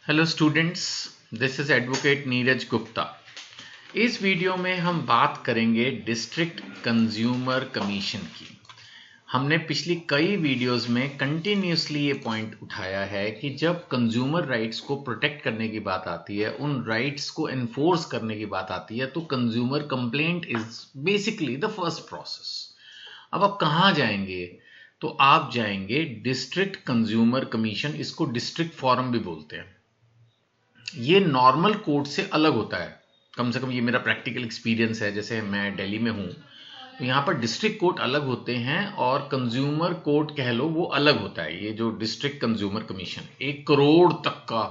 Hello students, this is advocate Neeraj Gupta. इस video में हम बात करेंगे डिस्ट्रिक्ट कंज्यूमर कमीशन की। हमने पिछली कई वीडियोस में कंटिन्यूसली ये पॉइंट उठाया है कि जब कंज्यूमर राइट्स को प्रोटेक्ट करने की बात आती है, उन राइट्स को एनफोर्स करने की बात आती है, तो consumer complaint is basically the first process. अब आप कहाँ जाएंगे? तो आप जाएंगे डिस्ट्रिक्ट कंज्यूमर कमीशन, इसको डिस्ट्रिक्ट फोरम भी बोलते हैं। ये नॉर्मल कोर्ट से अलग होता है, कम से कम ये मेरा प्रैक्टिकल एक्सपीरियंस है। जैसे मैं दिल्ली में हूँ तो यहाँ पर डिस्ट्रिक्ट कोर्ट अलग होते हैं और कंज्यूमर कोर्ट कह लो वो अलग होता है। ये जो डिस्ट्रिक्ट कंज्यूमर कमीशन 1 करोड़ तक का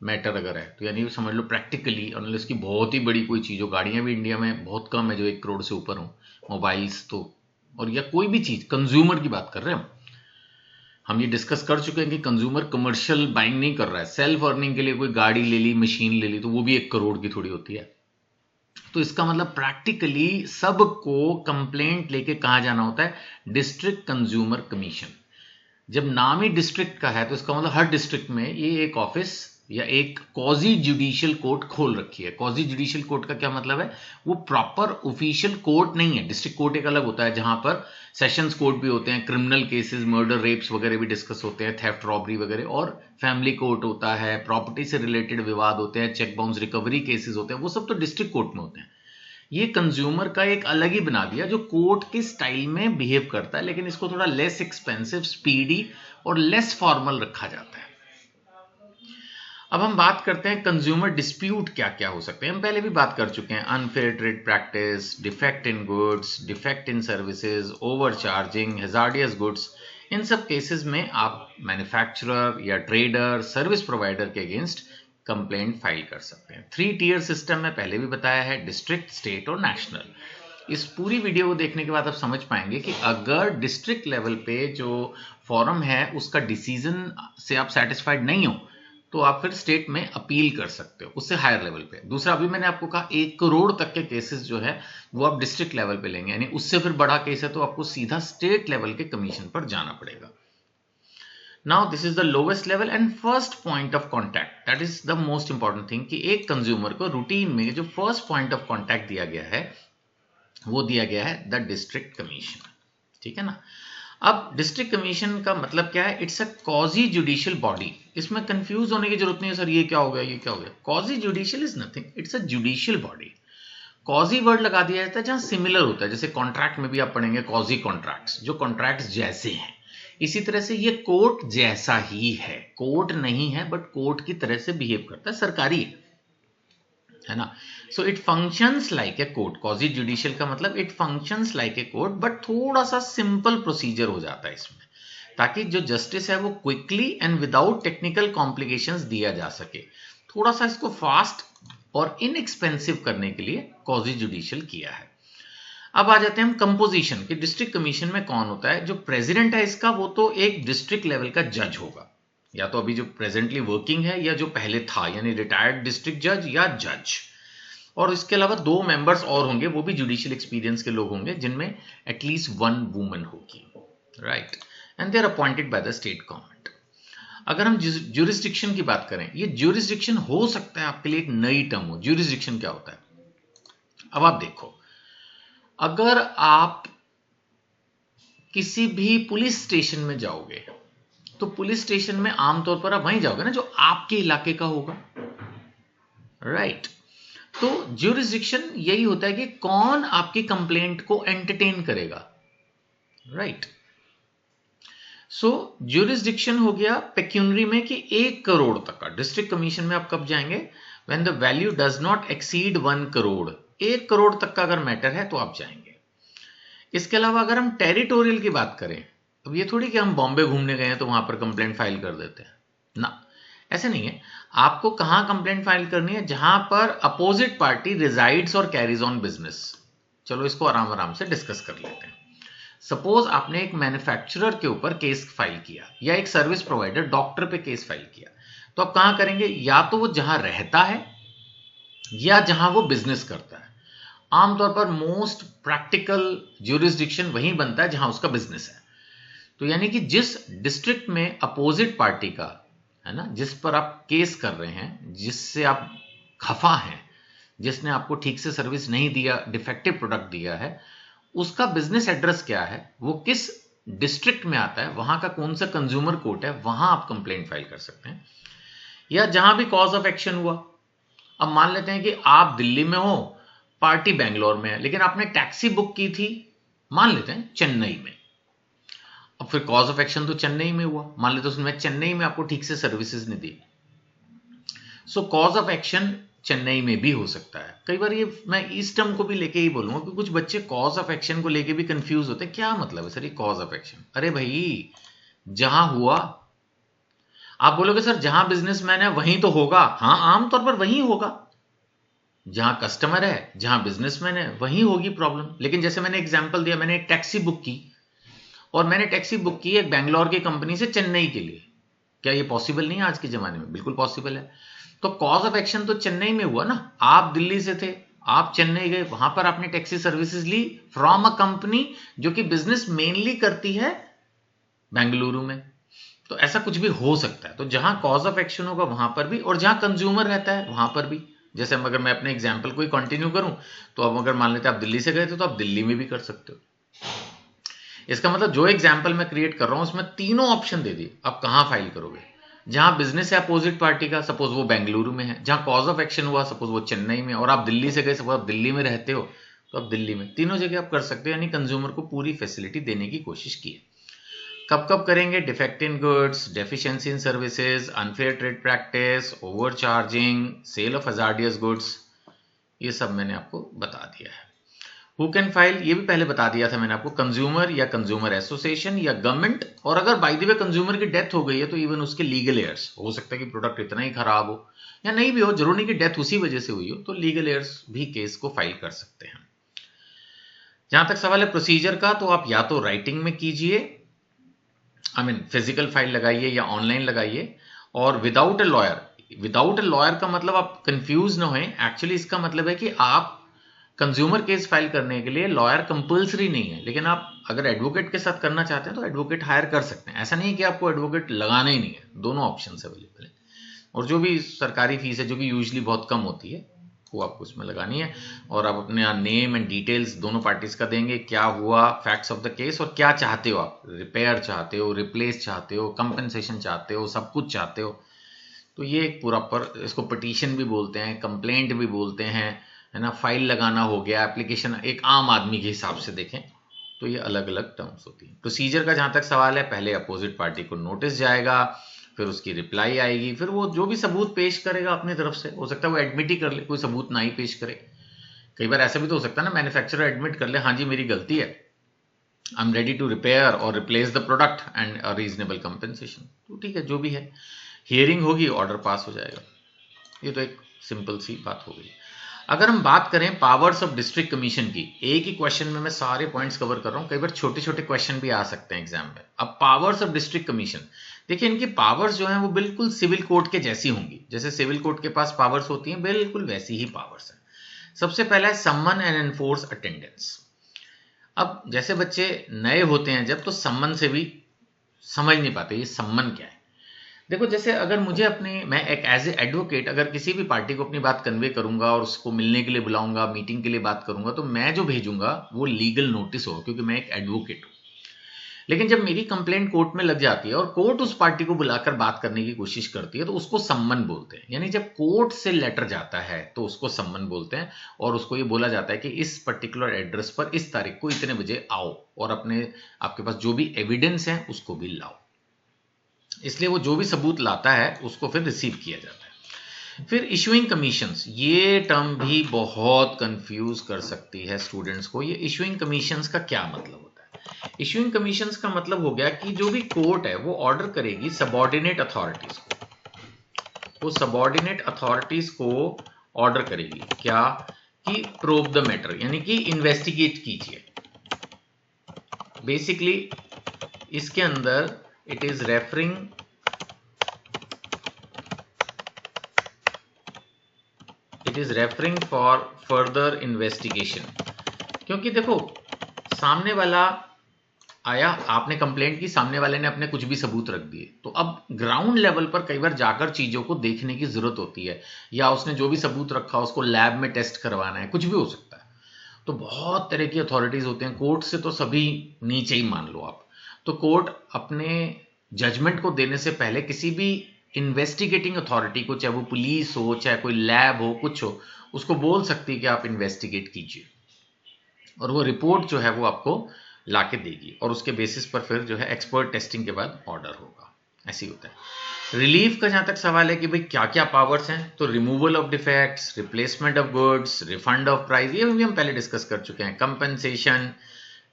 मैटर अगर है तो यानी समझ लो प्रैक्टिकली, अनलेस की बहुत ही बड़ी कोई चीज़ हो। गाड़ियाँ भी इंडिया में बहुत कम है जो 1 करोड़ से ऊपर हो, मोबाइल्स तो, और या कोई भी चीज़ कंज्यूमर की बात कर रहे हैं हम ये डिस्कस कर चुके हैं कि कंज्यूमर कमर्शियल बाइंग नहीं कर रहा है। सेल्फ अर्निंग के लिए कोई गाड़ी ले ली, मशीन ले ली, तो वो भी 1 करोड़ की थोड़ी होती है। तो इसका मतलब प्रैक्टिकली सबको कंप्लेंट लेके कहाँ जाना होता है? District consumer commission. जब नाम ही डिस्ट्रिक्ट का है तो इसका मतलब हर डिस्ट्रिक्ट में ये एक ऑफिस या एक कॉजी जुडिशियल कोर्ट खोल रखी है। कॉजी जुडिशियल कोर्ट का क्या मतलब है? वो प्रॉपर ऑफिशियल कोर्ट नहीं है। डिस्ट्रिक्ट कोर्ट एक अलग होता है जहां पर सेशंस कोर्ट भी होते हैं, क्रिमिनल केसेस, मर्डर, रेप्स वगैरह भी डिस्कस होते हैं, थेफ्ट, रॉबरी वगैरह, और फैमिली कोर्ट होता है, प्रॉपर्टी से रिलेटेड विवाद होते हैं, चेक बाउंस रिकवरी केसेस होते हैं, वो सब तो डिस्ट्रिक्ट कोर्ट में होते हैं। ये कंज्यूमर का एक अलग ही बना दिया जो कोर्ट के स्टाइल में बिहेव करता है, लेकिन इसको थोड़ा लेस एक्सपेंसिव, स्पीडी और लेस फॉर्मल रखा जाता है। अब हम बात करते हैं कंज्यूमर डिस्प्यूट क्या क्या हो सकते हैं। हम पहले भी बात कर चुके हैं, unfair trade practice, defect in goods, defect in services, over charging, hazardous goods. इन सब केसेस में आप मैन्युफैक्चरर या ट्रेडर, सर्विस प्रोवाइडर के अगेंस्ट कंप्लेंट फाइल कर सकते हैं। 3 टियर सिस्टम में पहले भी बताया है, डिस्ट्रिक्ट, स्टेट और नेशनल। इस पूरी वीडियो को देखने के बाद आप समझ पाएंगे कि अगर डिस्ट्रिक्ट लेवल पे जो फॉरम है उसका डिसीजन से आप सेटिस्फाइड नहीं हो तो आप फिर स्टेट में अपील कर सकते हो, उससे हायर लेवल पे। दूसरा, अभी मैंने आपको कहा 1 करोड़ तक के केसेस जो है वो आप डिस्ट्रिक्ट लेवल पे लेंगे, यानी उससे फिर बड़ा केस है तो आपको सीधा स्टेट लेवल के कमीशन पर जाना पड़ेगा। Now this is the lowest level and first point of contact, that is the most important thing कि एक कंज्यूमर को रूटीन में जो फर्स्ट पॉइंट ऑफ कॉन्टैक्ट दिया गया है वो दिया गया है द डिस्ट्रिक्ट कमीशन। ठीक है ना? अब डिस्ट्रिक्ट कमीशन का मतलब क्या है? It's a quasi judicial body. इसमें कंफ्यूज होने की जरूरत नहीं है, सर ये क्या हो गया, ये क्या हो गया। Quasi judicial is nothing, it's a judicial body. Quasi word लगा दिया जाता है जहां सिमिलर होता है, जैसे कॉन्ट्रैक्ट में भी आप पढ़ेंगे कॉजी कॉन्ट्रैक्ट्स, जो कॉन्ट्रैक्ट्स जैसे हैं। इसी तरह से ये कोर्ट जैसा ही है, कोर्ट नहीं है बट कोर्ट की तरह से बिहेव करता है, सरकारी है ना। So it functions like a court. Quasi judicial का मतलब it functions like a court, but थोड़ा सा सिंपल प्रोसीजर हो जाता है इसमें, ताकि जो जस्टिस है वो quickly and without technical complications दिया जा सके। थोड़ा सा इसको फास्ट और इनएक्सपेंसिव करने के लिए कॉजी जुडिशियल किया है। अब आ जाते हैं हम कंपोजिशन कि डिस्ट्रिक्ट कमीशन में कौन होता है। जो प्रेसिडेंट है इसका वो तो एक डिस्ट्रिक्ट लेवल का जज होगा, या तो अभी जो प्रेजेंटली वर्किंग है या जो पहले था, यानी रिटायर्ड डिस्ट्रिक्ट जज या जज। और इसके अलावा 2 मेंबर्स और होंगे, वो भी जुडिशियल एक्सपीरियंस के लोग होंगे, जिनमें एटलीस्ट 1 वुमन होगी, right. And they are appointed by the state government. अगर हम ज्यूरिसडिक्शन की बात करें, ये ज्यूरिसडिक्शन हो सकता है आपके लिए एक नई टर्म हो। ज्यूरिसडिक्शन क्या होता है? अब आप देखो, अगर आप किसी भी पुलिस स्टेशन में जाओगे तो पुलिस स्टेशन में आमतौर पर आप वहीं जाओगे ना जो आपके इलाके का होगा, राइट। तो ज्यूरिसडिक्शन यही होता है कि कौन आपकी कंप्लेंट को एंटरटेन करेगा, राइट। सो ज्यूरिसडिक्शन हो गया पेक्यूनरी में कि 1 करोड़ तक का। डिस्ट्रिक्ट कमीशन में आप कब जाएंगे? When the value does not exceed 1 crore. 1 crore तक का अगर मैटर है तो आप जाएंगे। इसके अलावा अगर हम टेरिटोरियल की बात करें, अब ये थोड़ी कि हम बॉम्बे घूमने गए हैं तो वहां पर कंप्लेंट फाइल कर देते हैं ना, ऐसे नहीं है। आपको कहां कंप्लेंट फाइल करनी है? जहां पर अपोजिट पार्टी रिजाइड्स और कैरीज ऑन बिजनेस। चलो इसको आराम आराम से डिस्कस कर लेते हैं। सपोज आपने एक मैन्युफैक्चरर के ऊपर केस फाइल किया या एक सर्विस प्रोवाइडर, डॉक्टर पे केस फाइल किया, तो आप कहां करेंगे? या तो वो जहां रहता है या जहां वो बिजनेस करता है। आमतौर पर मोस्ट प्रैक्टिकल ज्यूरिसडिक्शन वहीं बनता है जहां उसका बिजनेस है। तो यानी कि जिस डिस्ट्रिक्ट में अपोजिट पार्टी का है ना, जिस पर आप केस कर रहे हैं, जिससे आप खफा हैं, जिसने आपको ठीक से सर्विस नहीं दिया, डिफेक्टिव प्रोडक्ट दिया है, उसका बिजनेस एड्रेस क्या है, वो किस डिस्ट्रिक्ट में आता है, वहां का कौन सा कंज्यूमर कोर्ट है, वहां आप कंप्लेंट फाइल कर सकते हैं। या जहां भी कॉज ऑफ एक्शन हुआ, अब मान लेते हैं कि आप दिल्ली में हो, पार्टी बेंगलोर में है, लेकिन आपने टैक्सी बुक की थी मान लेते हैं चेन्नई में, अब फिर कॉज ऑफ एक्शन तो चेन्नई में हुआ, मान लेते हैं चेन्नई में आपको ठीक से सर्विसेज नहीं दी, show cause of action Chennai में भी हो सकता है। कई बार ये मैं इस टर्म को भी लेके ही बोलूंगा कि कुछ बच्चे कॉज ऑफ एक्शन को लेके भी कंफ्यूज होते हैं, क्या मतलब है सर ये कॉज ऑफ एक्शन, अरे भाई जहां हुआ, आप बोलोगे सर जहां बिजनेसमैन है वहीं तो होगा, हाँ आमतौर पर वहीं होगा, जहां कस्टमर है, जहां बिजनेसमैन है वहीं होगी प्रॉब्लम। लेकिन जैसे मैंने एग्जांपल दिया, मैंने एक टैक्सी बुक की और मैंने टैक्सी बुक की एक बेंगलोर की कंपनी से चेन्नई के लिए, क्या ये पॉसिबल नहीं है आज के जमाने में? बिल्कुल पॉसिबल है। तो कॉज ऑफ एक्शन तो चेन्नई में हुआ ना, आप दिल्ली से थे, आप चेन्नई गए, वहां पर आपने टैक्सी सर्विसेज ली फ्रॉम अ कंपनी जो कि बिजनेस मेनली करती है बेंगलुरु में। तो ऐसा कुछ भी हो सकता है। तो जहां कॉज ऑफ एक्शन होगा वहां पर भी, और जहां कंज्यूमर रहता है वहां पर भी। जैसे अगर मैं अपने एग्जाम्पल को ही कंटिन्यू करूं, तो अब अगर मान लेते आप दिल्ली से गए थे, तो आप दिल्ली में भी कर सकते हो। इसका मतलब जो एग्जाम्पल मैं क्रिएट कर रहा हूं उसमें तीनों ऑप्शन दे दिए, आप कहां फाइल करोगे। जहां बिजनेस है अपोजिट पार्टी का, सपोज वो बेंगलुरु में है, जहां कॉज ऑफ एक्शन हुआ सपोज वो चेन्नई में, और आप दिल्ली से गए, सपोज आप दिल्ली में रहते हो तो आप दिल्ली में, तीनों जगह आप कर सकते हो, यानी कंज्यूमर को पूरी फैसिलिटी देने की कोशिश की है। कब कब करेंगे? Defect in goods, deficiency in services, unfair trade practice, over charging, sale of hazardous goods, ये सब मैंने आपको बता दिया है। हु कैन फाइल, ये भी पहले बता दिया था मैंने आपको, कंज्यूमर या कंज्यूमर एसोसिएशन या गवर्नमेंट, और अगर बाय द वे कंज्यूमर की डेथ हो गई है तो इवन उसके लीगल एयर्स, हो सकता है कि प्रोडक्ट इतना ही खराब हो या नहीं भी हो, जरूर नहीं कि डेथ उसी वजह से हुई हो, तो लीगल एयर्स भी केस को फाइल कर सकते हैं। जहां तक सवाल है प्रोसीजर का, तो आप या तो राइटिंग में कीजिए, फिजिकल फाइल लगाइए या ऑनलाइन लगाइए, और without a lawyer. Without a lawyer का मतलब आप कंफ्यूज ना हों, एक्चुअली इसका मतलब है कि आप कंज्यूमर केस फाइल करने के लिए लॉयर कंपल्सरी नहीं है, लेकिन आप अगर एडवोकेट के साथ करना चाहते हैं तो एडवोकेट हायर कर सकते हैं। ऐसा नहीं कि आपको एडवोकेट लगाना ही नहीं है, दोनों ऑप्शन अवेलेबल है। और जो भी सरकारी फीस है, जो कि यूजली बहुत कम होती है, वो आपको उसमें लगानी है, और आप अपने नेम एंड डिटेल्स दोनों पार्टीज का देंगे, क्या हुआ, फैक्ट्स ऑफ द केस, और क्या चाहते हो आप, रिपेयर चाहते हो, रिप्लेस चाहते हो, कंपनसेशन चाहते हो, सब कुछ चाहते हो। तो ये एक पूरा पर, इसको पिटीशन भी बोलते हैं, कंप्लेंट भी बोलते हैं, है ना, फाइल लगाना हो गया, एप्लीकेशन एक आम आदमी के हिसाब से देखें तो ये अलग अलग टर्म्स होती हैं। प्रोसीजर का जहां तक सवाल है, पहले अपोजिट पार्टी को नोटिस जाएगा, फिर उसकी रिप्लाई आएगी, फिर वो जो भी सबूत पेश करेगा अपनी तरफ से, हो सकता है वो एडमिट ही कर ले, कोई सबूत ना ही पेश करे। कई बार ऐसा भी तो हो सकता है ना, मैन्युफैक्चरर एडमिट कर ले, हाँ जी मेरी गलती है, I am ready to repair और replace the product and a reasonable compensation, तो ठीक है, जो भी है, हियरिंग होगी, ऑर्डर पास हो जाएगा। ये तो एक सिंपल सी बात हो गई। अगर हम बात करें पावर्स ऑफ डिस्ट्रिक्ट कमीशन की, एक ही क्वेश्चन में मैं सारे पॉइंट्स कवर कर रहा हूं, कई बार छोटे छोटे क्वेश्चन भी आ सकते हैं एग्जाम में। अब पावर्स ऑफ डिस्ट्रिक्ट कमीशन, देखिए इनकी पावर्स जो हैं वो बिल्कुल सिविल कोर्ट के जैसी होंगी, जैसे सिविल कोर्ट के पास पावर्स होती हैं, बिल्कुल वैसी ही पावर्स है। सबसे पहला है सम्मन एंड एनफोर्स अटेंडेंस। अब जैसे बच्चे नए होते हैं जब, तो सम्मन से भी समझ नहीं पाते ये सम्मन क्या है। देखो जैसे अगर मुझे मैं एक एज ए एडवोकेट अगर किसी भी पार्टी को अपनी बात कन्वे करूंगा और उसको मिलने के लिए बुलाऊंगा, मीटिंग के लिए बात करूंगा, तो मैं जो भेजूंगा वो लीगल नोटिस होगा, क्योंकि मैं एक एडवोकेट हूं। लेकिन जब मेरी कंप्लेंट कोर्ट में लग जाती है और कोर्ट उस पार्टी को बुलाकर बात करने की कोशिश करती है, तो उसको सम्मन बोलते हैं। यानी जब कोर्ट से लेटर जाता है तो उसको सम्मन बोलते हैं, और उसको ये बोला जाता है कि इस पर्टिकुलर एड्रेस पर इस तारीख को इतने बजे आओ, और आपके पास जो भी एविडेंस है उसको भी लाओ। इसलिए वो जो भी सबूत लाता है उसको फिर रिसीव किया जाता है। फिर इशुइंग कमीशंस, ये टर्म भी बहुत कंफ्यूज कर सकती है स्टूडेंट्स को। ये इशुइंग कमीशंस का क्या मतलब होता है? इशुइंग कमीशंस का मतलब हो गया कि जो भी कोर्ट है वो ऑर्डर करेगी सबऑर्डिनेट अथॉरिटीज को, वो सबऑर्डिनेट अथॉरिटीज को ऑर्डर करेगी क्या, कि प्रोब द मैटर, यानी कि इन्वेस्टिगेट कीजिए। बेसिकली इसके अंदर it is referring for further investigation। क्योंकि देखो सामने वाला आया, आपने कंप्लेंट की, सामने वाले ने अपने कुछ भी सबूत रख दिए, तो अब ग्राउंड लेवल पर कई बार जाकर चीज़ों को देखने की ज़रूरत होती है, या उसने जो भी सबूत रखा उसको लैब में टेस्ट करवाना है, कुछ भी हो सकता है। तो बहुत तरह की अथॉरिटीज़ होते हैं, कोर्ट से तो सभी नीचे ही मान लो आप। तो कोर्ट अपने जजमेंट को देने से पहले किसी भी इन्वेस्टिगेटिंग अथॉरिटी को, चाहे वो पुलिस हो, चाहे कोई लैब हो, कुछ हो, उसको बोल सकती है कि आप इन्वेस्टिगेट कीजिए, और वो रिपोर्ट जो है वो आपको लाके देगी, और उसके बेसिस पर फिर जो है एक्सपर्ट टेस्टिंग के बाद ऑर्डर होगा। ऐसे ही होता है। रिलीफ का जहां तक सवाल है कि भाई क्या क्या पावर्स हैं, तो removal of defects, replacement of goods, refund of price, ये भी हम पहले डिस्कस कर चुके हैं, compensation,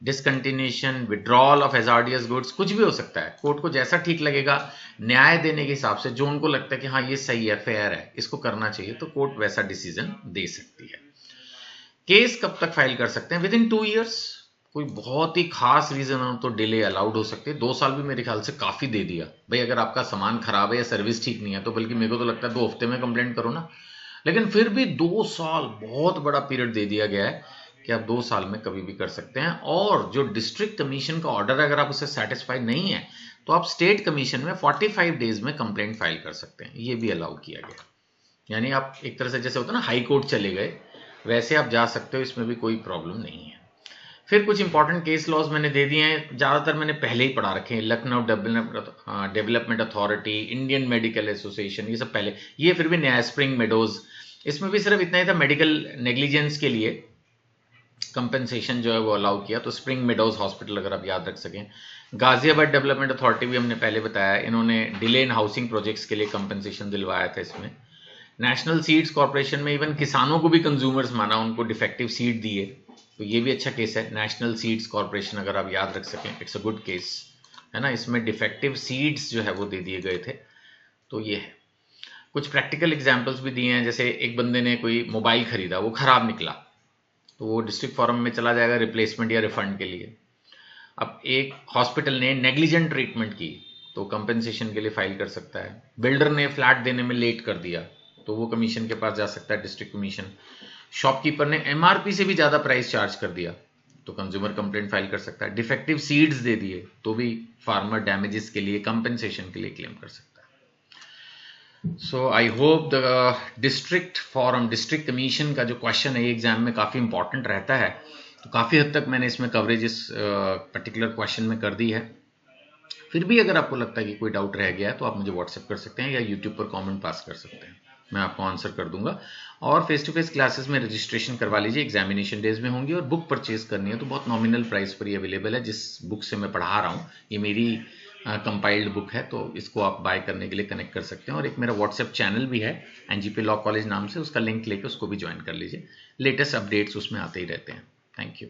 discontinuation, withdrawal of hazardous goods, कुछ भी हो सकता है। कोर्ट को जैसा ठीक लगेगा, न्याय देने के हिसाब से जो उनको लगता है कि हाँ ये सही है, फेयर है, इसको करना चाहिए, तो कोर्ट वैसा डिसीजन दे सकती है। केस कब तक फाइल कर सकते हैं? With in 2 years. कोई बहुत ही खास रीजन हो तो डिले अलाउड हो सकते हैं। 2 साल भी मेरे ख्याल से काफी दे दिया भाई। अगर आपका सामान खराब है या सर्विस ठीक नहीं है तो बल्कि मेरे को तो लगता है 2 हफ्ते में कंप्लेंट करो ना, लेकिन फिर भी 2 साल बहुत बड़ा पीरियड दे दिया गया है कि आप 2 साल में कभी भी कर सकते हैं। और जो डिस्ट्रिक्ट कमीशन का ऑर्डर है, अगर आप उससे सेटिस्फाइड नहीं है तो आप स्टेट कमीशन में 45 डेज में कंप्लेंट फाइल कर सकते हैं। ये भी अलाउ किया गया, यानी आप एक तरह से जैसे होता है ना हाई कोर्ट चले गए, वैसे आप जा सकते हो, इसमें भी कोई प्रॉब्लम नहीं है। फिर कुछ इंपॉर्टेंट केस लॉज मैंने दे दिए हैं, ज़्यादातर मैंने पहले ही पढ़ा रखे हैं। Lucknow development authority, Indian medical association, ये सब पहले। ये फिर भी नया स्प्रिंग मेडोज, इसमें भी सिर्फ इतना ही था, मेडिकल नेग्लिजेंस के लिए कंपेंसेशन जो है वो अलाउ किया, तो स्प्रिंग मेडोज हॉस्पिटल अगर आप याद रख सकें। गाजियाबाद डेवलपमेंट अथॉरिटी भी हमने पहले बताया, इन्होंने डिले इन हाउसिंग प्रोजेक्ट्स के लिए कंपेंसेशन दिलवाया था इसमें। नेशनल सीड्स कॉर्पोरेशन में इवन किसानों को भी कंज्यूमर्स माना, उनको डिफेक्टिव सीड दिए, तो ये भी अच्छा केस है। नेशनल सीड्स कॉर्पोरेशन अगर आप याद रख सकें, इट्स अ गुड केस, है ना। इसमें डिफेक्टिव सीड्स जो है वो दे दिए गए थे, तो ये है। कुछ प्रैक्टिकल एग्जांपल्स भी दिए हैं, जैसे एक बंदे ने कोई मोबाइल खरीदा, वो खराब निकला, तो वो डिस्ट्रिक्ट फॉरम में चला जाएगा रिप्लेसमेंट या रिफंड के लिए। अब एक हॉस्पिटल ने नेग्लिजेंट ट्रीटमेंट की तो कंपेंसेशन के लिए फाइल कर सकता है। बिल्डर ने फ्लैट देने में लेट कर दिया तो वो कमीशन के पास जा सकता है, डिस्ट्रिक्ट कमीशन। शॉपकीपर ने एमआरपी से भी ज्यादा प्राइस चार्ज कर दिया तो कंज्यूमर कंप्लेंट फाइल कर सकता है। डिफेक्टिव सीड्स दे दिए तो भी फार्मर डैमेजेस के लिए, कंपेंसेशन के लिए क्लेम कर सकता है। So I hope the district commission का जो क्वेश्चन है एग्जाम में काफी इंपॉर्टेंट रहता है, तो काफी हद तक मैंने इसमें कवरेज इस पर्टिकुलर क्वेश्चन में कर दी है। फिर भी अगर आपको लगता है कि कोई डाउट रह गया है तो आप मुझे व्हाट्सएप कर सकते हैं या यूट्यूब पर कमेंट पास कर सकते हैं, मैं आपको आंसर कर दूंगा। और फेस टू फेस क्लासेस में रजिस्ट्रेशन करवा लीजिए, एग्जामिनेशन डेज में होंगी। और बुक परचेज करनी है तो बहुत नॉमिनल प्राइस पर ही अवेलेबल है। जिस बुक से मैं पढ़ा रहा हूँ, ये मेरी कंपाइल्ड बुक है, तो इसको आप बाय करने के लिए कनेक्ट कर सकते हैं। और एक मेरा व्हाट्सएप चैनल भी है एनजीपी लॉ कॉलेज नाम से, उसका लिंक लेके उसको भी ज्वाइन कर लीजिए। लेटेस्ट अपडेट्स उसमें आते ही रहते हैं। Thank you.